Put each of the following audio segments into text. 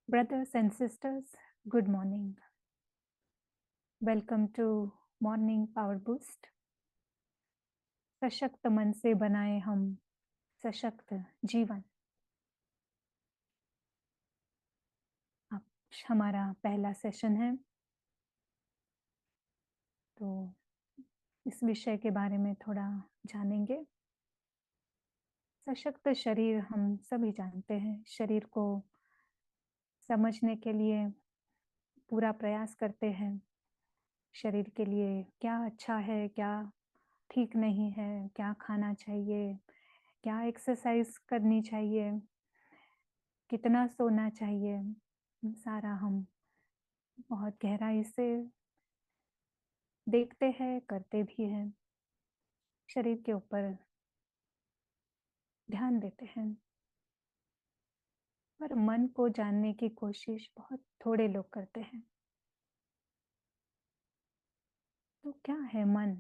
Brothers and sisters, good morning. Welcome to Morning Power Boost. सशक्त मन से बनाए हम सशक्त जीवन। अब हमारा पहला सेशन है, तो इस विषय के बारे में थोड़ा जानेंगे। सशक्त शरीर हम सभी जानते हैं, शरीर को समझने के लिए पूरा प्रयास करते हैं। शरीर के लिए क्या अच्छा है, क्या ठीक नहीं है, क्या खाना चाहिए, क्या एक्सरसाइज करनी चाहिए, कितना सोना चाहिए, सारा हम बहुत गहराई से देखते हैं, करते भी हैं। शरीर के ऊपर ध्यान देते हैं, पर मन को जानने की कोशिश बहुत थोड़े लोग करते हैं। तो क्या है मन?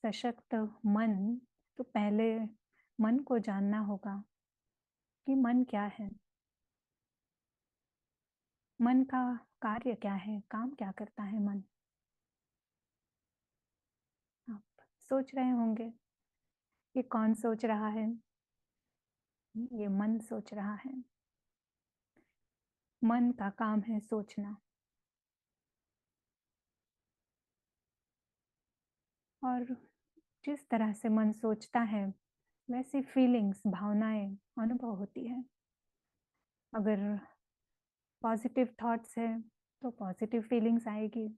सशक्त मन, तो पहले मन को जानना होगा कि मन क्या है, मन का कार्य क्या है, काम क्या करता है मन। आप सोच रहे होंगे कि कौन सोच रहा है? ये मन सोच रहा है। मन का काम है सोचना, और जिस तरह से मन सोचता है वैसी फीलिंग्स, भावनाएं, अनुभव होती है। अगर पॉजिटिव थॉट्स है तो पॉजिटिव फीलिंग्स आएगी,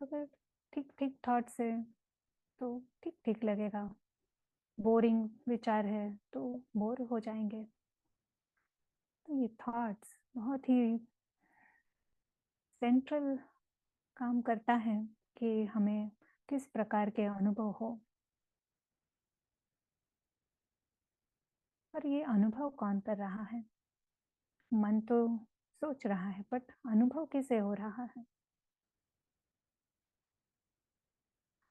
अगर ठीक ठीक थॉट्स है तो ठीक ठीक लगेगा, बोरिंग विचार है तो बोर हो जाएंगे। तो ये थॉट्स बहुत ही सेंट्रल काम करता है कि हमें किस प्रकार के अनुभव हो। पर ये अनुभव कौन कर रहा है? मन तो सोच रहा है, बट अनुभव किसे हो रहा है?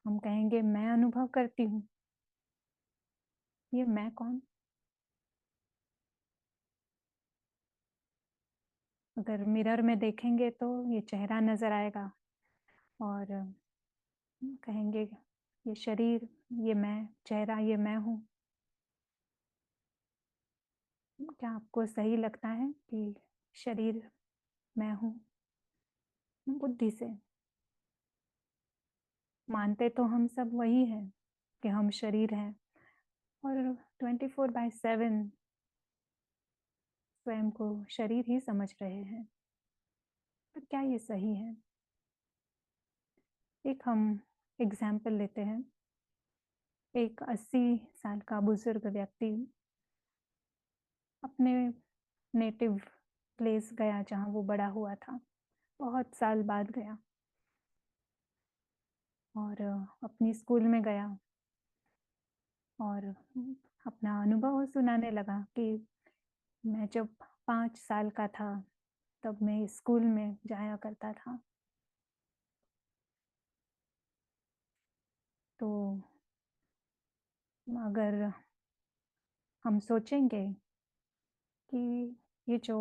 हम कहेंगे मैं अनुभव करती हूँ। ये मैं कौन? अगर मिरर में देखेंगे तो ये चेहरा नजर आएगा, और कहेंगे ये शरीर, ये मैं, चेहरा ये मैं हूँ। क्या आपको सही लगता है कि शरीर मैं हूँ? बुद्धि से मानते तो हम सब वही हैं कि हम शरीर हैं, और 24/7 स्वयं को शरीर ही समझ रहे हैं। पर क्या ये सही है? एक हम एग्जाम्पल लेते हैं। एक 80 साल का बुजुर्ग व्यक्ति अपने नेटिव प्लेस गया, जहाँ वो बड़ा हुआ था। बहुत साल बाद गया, और अपनी स्कूल में गया, और अपना अनुभव सुनाने लगा कि मैं जब 5 साल का था तब मैं स्कूल में जाया करता था। तो अगर हम सोचेंगे कि ये जो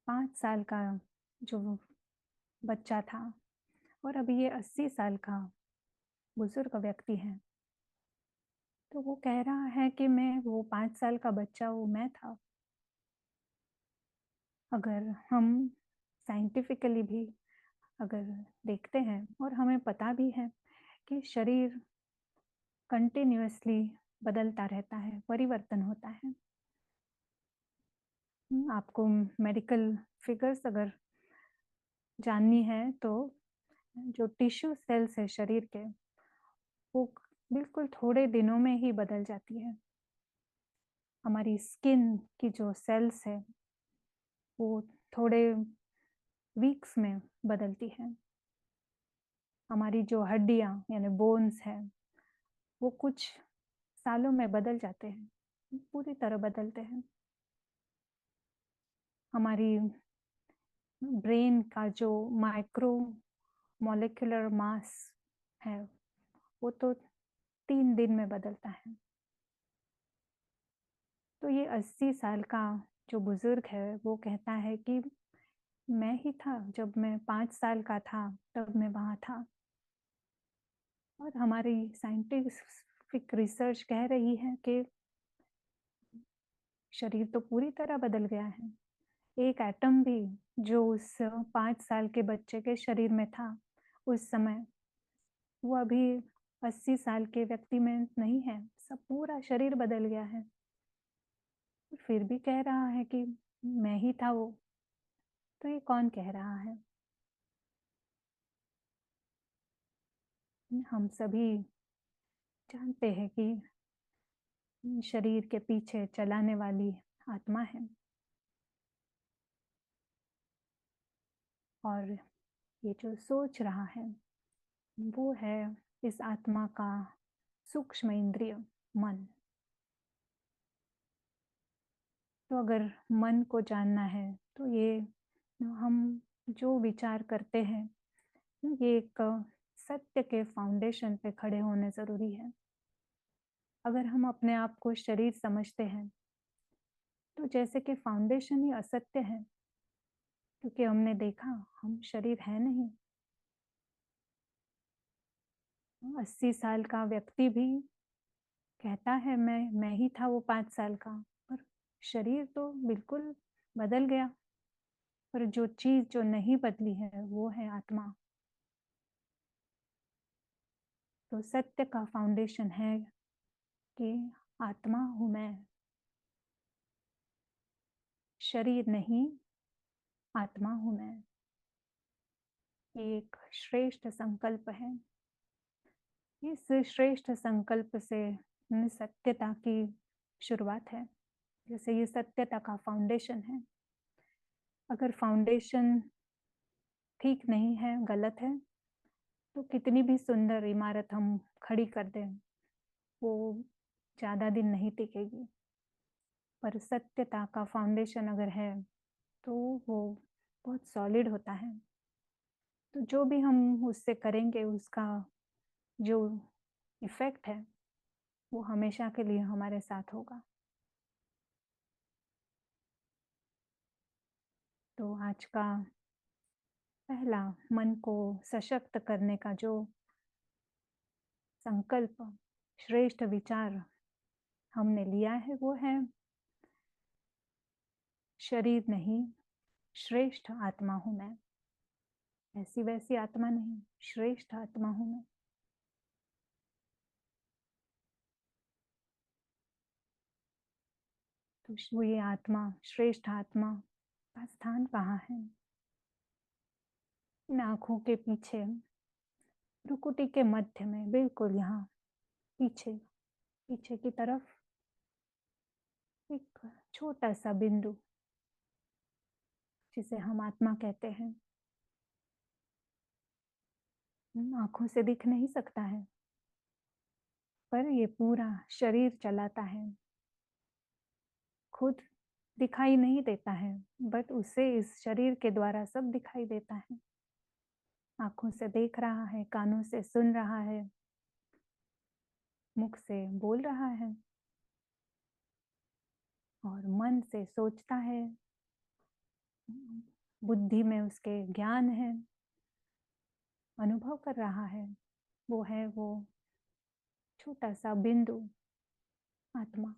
5 साल का जो बच्चा था, और अभी ये 80 साल का बुजुर्ग व्यक्ति है, तो वो कह रहा है कि मैं वो 5 साल का बच्चा, वो मैं था। अगर हम साइंटिफिकली भी अगर देखते हैं, और हमें पता भी है कि शरीर कंटिन्यूअसली बदलता रहता है, परिवर्तन होता है। आपको मेडिकल फिगर्स अगर जाननी है तो जो टिश्यू सेल्स है शरीर के, वो बिल्कुल थोड़े दिनों में ही बदल जाती है। हमारी स्किन की जो सेल्स है वो थोड़े वीक्स में बदलती है। हमारी जो हड्डियां यानी बोन्स है वो कुछ सालों में बदल जाते हैं, पूरी तरह बदलते हैं। हमारी ब्रेन का जो माइक्रो मॉलिक्यूलर मास है वो तो 3 दिन में बदलता है। तो ये 80 साल का जो बुजुर्ग है वो कहता है कि मैं ही था, जब मैं 5 साल का था तब मैं वहाँ था। और हमारी साइंटिफिक रिसर्च कह रही है कि शरीर तो पूरी तरह बदल गया है। एक एटम भी जो उस 5 साल के बच्चे के शरीर में था उस समय, वो अभी 80 साल के व्यक्ति में नहीं है। सब पूरा शरीर बदल गया है। फिर भी कह रहा है कि मैं ही था वो। तो ये कौन कह रहा है? हम सभी जानते हैं कि शरीर के पीछे चलाने वाली आत्मा है, और ये जो सोच रहा है वो है इस आत्मा का सूक्ष्म इंद्रिय, मन। तो अगर मन को जानना है तो ये हम जो विचार करते हैं ये एक सत्य के फाउंडेशन पे खड़े होने ज़रूरी है। अगर हम अपने आप को शरीर समझते हैं तो जैसे कि फाउंडेशन ही असत्य है, क्योंकि हमने देखा हम शरीर है नहीं। 80 साल का व्यक्ति भी कहता है मैं ही था वो 5 साल का, पर शरीर तो बिल्कुल बदल गया। पर जो चीज़ जो नहीं बदली है वो है आत्मा। तो सत्य का फाउंडेशन है कि आत्मा हूँ मैं, शरीर नहीं, आत्मा हूँ मैं। ये एक श्रेष्ठ संकल्प है। इस श्रेष्ठ संकल्प से सत्यता की शुरुआत है। जैसे ये सत्यता का फाउंडेशन है। अगर फाउंडेशन ठीक नहीं है, गलत है, तो कितनी भी सुंदर इमारत हम खड़ी कर दें, वो ज़्यादा दिन नहीं टिकेगी। पर सत्यता का फाउंडेशन अगर है तो वो बहुत सॉलिड होता है। तो जो भी हम उससे करेंगे उसका जो इफ़ेक्ट है वो हमेशा के लिए हमारे साथ होगा। तो आज का पहला मन को सशक्त करने का जो संकल्प, श्रेष्ठ विचार हमने लिया है वो है शरीर नहीं, श्रेष्ठ आत्मा हूँ मैं। ऐसी वैसी आत्मा नहीं, श्रेष्ठ आत्मा हूँ मैं। तो ये आत्मा, श्रेष्ठ आत्मा का स्थान कहाँ है? इन आँखों के पीछे, भ्रुकुटी के मध्य में, बिल्कुल यहाँ पीछे, पीछे की तरफ एक छोटा सा बिंदु जिसे हम आत्मा कहते हैं। आँखों से दिख नहीं सकता है, पर ये पूरा शरीर चलाता है। खुद दिखाई नहीं देता है, बट उसे इस शरीर के द्वारा सब दिखाई देता है। आँखों से देख रहा है, कानों से सुन रहा है, मुख से बोल रहा है, और मन से सोचता है, बुद्धि में उसके ज्ञान है, अनुभव कर रहा है। वो है वो छोटा सा बिंदु, आत्मा।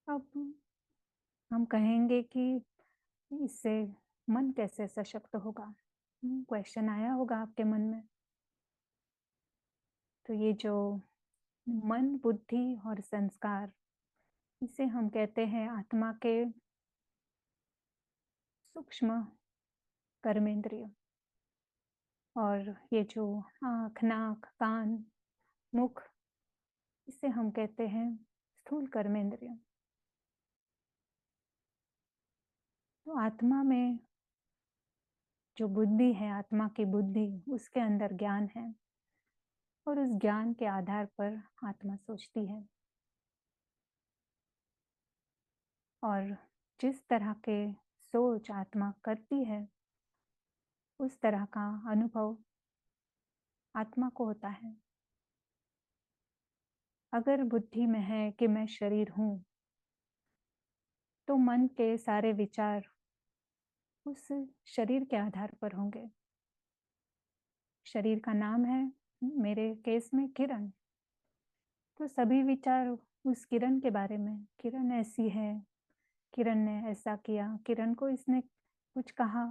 अब हम कहेंगे कि इससे मन कैसे सशक्त होगा? क्वेश्चन आया होगा आपके मन में। तो ये जो मन, बुद्धि और संस्कार, इसे हम कहते हैं आत्मा के सूक्ष्म कर्मेंद्रिय। और ये जो आँख, नाक, कान, मुख, इसे हम कहते हैं स्थूल कर्मेंद्रिय। तो आत्मा में जो बुद्धि है, आत्मा की बुद्धि, उसके अंदर ज्ञान है, और उस ज्ञान के आधार पर आत्मा सोचती है। और जिस तरह के सोच आत्मा करती है उस तरह का अनुभव आत्मा को होता है। अगर बुद्धि में है कि मैं शरीर हूँ, तो मन के सारे विचार उस शरीर के आधार पर होंगे। शरीर का नाम है मेरे केस में किरण, तो सभी विचार उस किरण के बारे में, किरण ऐसी है, किरण ने ऐसा किया, किरण को इसने कुछ कहा।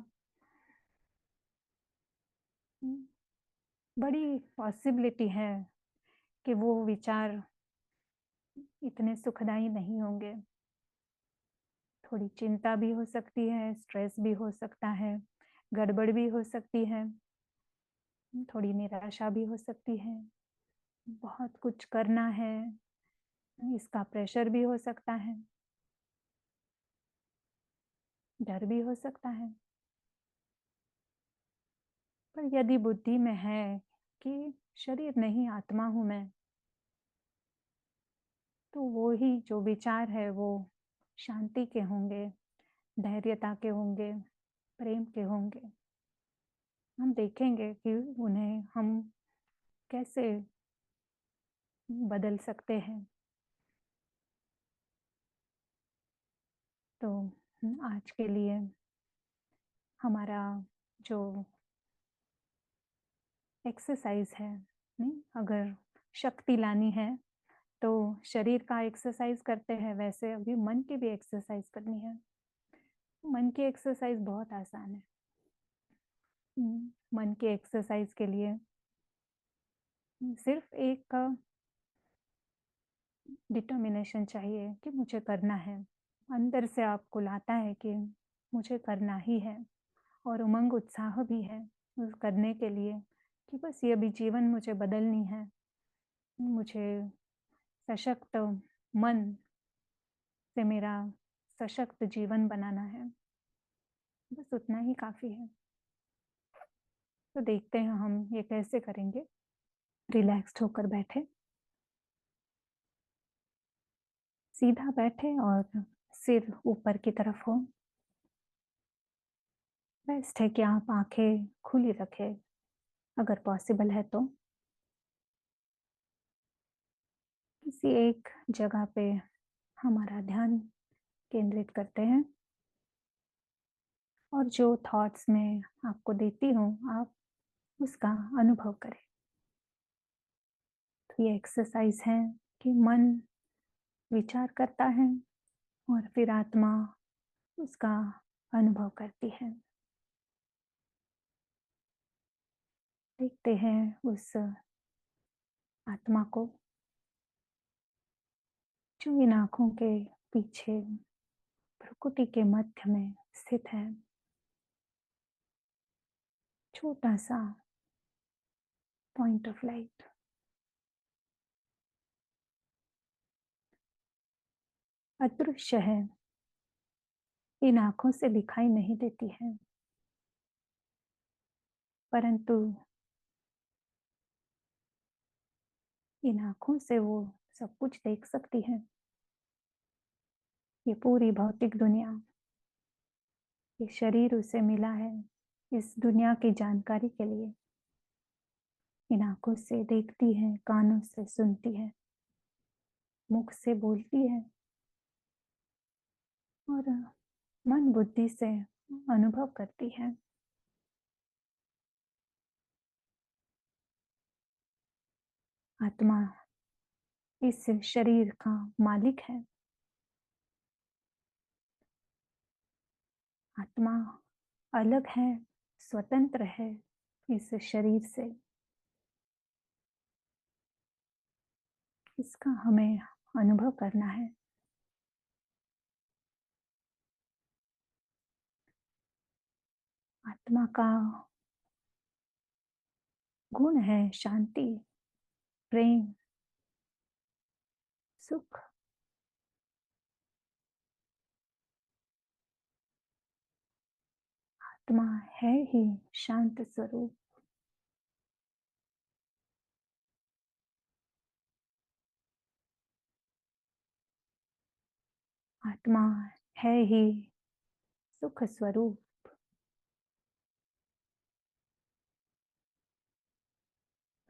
बड़ी पॉसिबिलिटी है कि वो विचार इतने सुखदायी नहीं होंगे। थोड़ी चिंता भी हो सकती है, स्ट्रेस भी हो सकता है, गड़बड़ भी हो सकती है, थोड़ी निराशा भी हो सकती है, बहुत कुछ करना है, इसका प्रेशर भी हो सकता है, डर भी हो सकता है। पर यदि बुद्धि में है कि शरीर नहीं, आत्मा हूँ मैं, तो वो ही जो विचार है वो शांति के होंगे, धैर्यता के होंगे, प्रेम के होंगे। हम देखेंगे कि उन्हें हम कैसे बदल सकते हैं। तो आज के लिए हमारा जो एक्सरसाइज है, नहीं, अगर शक्ति लानी है तो शरीर का एक्सरसाइज करते हैं, वैसे अभी मन की भी एक्सरसाइज करनी है। मन की एक्सरसाइज बहुत आसान है। मन की एक्सरसाइज के लिए सिर्फ एक डिटर्मिनेशन चाहिए कि मुझे करना है। अंदर से आपको लाता है कि मुझे करना ही है, और उमंग उत्साह भी है उस करने के लिए कि बस ये भी जीवन मुझे बदलनी है, मुझे सशक्त मन से मेरा सशक्त जीवन बनाना है। बस उतना ही काफ़ी है। तो देखते हैं हम ये कैसे करेंगे। रिलैक्स्ड होकर बैठे, सीधा बैठे और सिर ऊपर की तरफ हो। बेस्ट है कि आप आंखें खुली रखें अगर पॉसिबल है तो। किसी एक जगह पे हमारा ध्यान केंद्रित करते हैं, और जो थॉट्स मैं आपको देती हूँ आप उसका अनुभव करें। तो ये एक्सरसाइज है कि मन विचार करता है और फिर आत्मा उसका अनुभव करती है। देखते हैं उस आत्मा को जो इन आँखों के पीछे भ्रुकुटी के मध्य में स्थित है। छोटा-सा पॉइंट ऑफ लाइट, अदृश्य है, इन आँखों से दिखाई नहीं देती है, परंतु इन आँखों से वो सब कुछ देख सकती है। ये पूरी भौतिक दुनिया, ये शरीर उसे मिला है इस दुनिया की जानकारी के लिए। इन आँखों से देखती है, कानों से सुनती है, मुख से बोलती है, और मन बुद्धि से अनुभव करती है। आत्मा इस शरीर का मालिक है। आत्मा अलग है, स्वतंत्र है इस शरीर से। इसका हमें अनुभव करना है। आत्मा का गुण है शांति, प्रेम, सुख। आत्मा है ही शांत स्वरूप। आत्मा है ही सुख स्वरूप,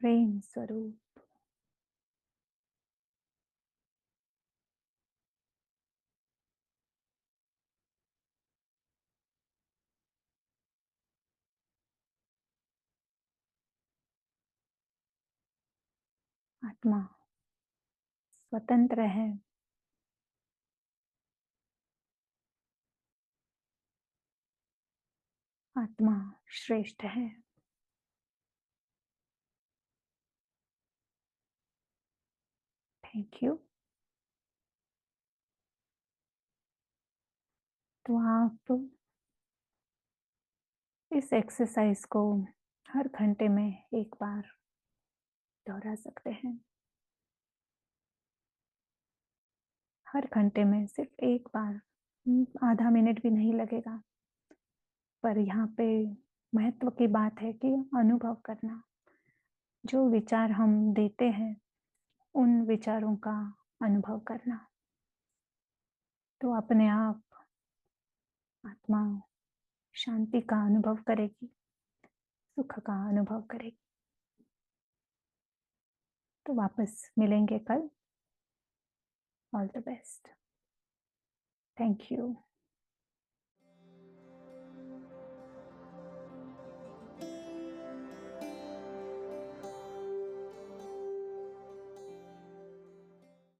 प्रेम स्वरूप। आत्मा स्वतंत्र है। आत्मा श्रेष्ठ है। Thank you. तो आप इस एक्सरसाइज को हर घंटे में एक बार दोहरा सकते हैं। हर घंटे में सिर्फ एक बार, आधा मिनट भी नहीं लगेगा। पर यहाँ पे महत्व की बात है कि अनुभव करना। जो विचार हम देते हैं, उन विचारों का अनुभव करना। तो अपने आप आत्मा शांति का अनुभव करेगी, सुख का अनुभव करेगी। तो वापस मिलेंगे कल। All the best. Thank you.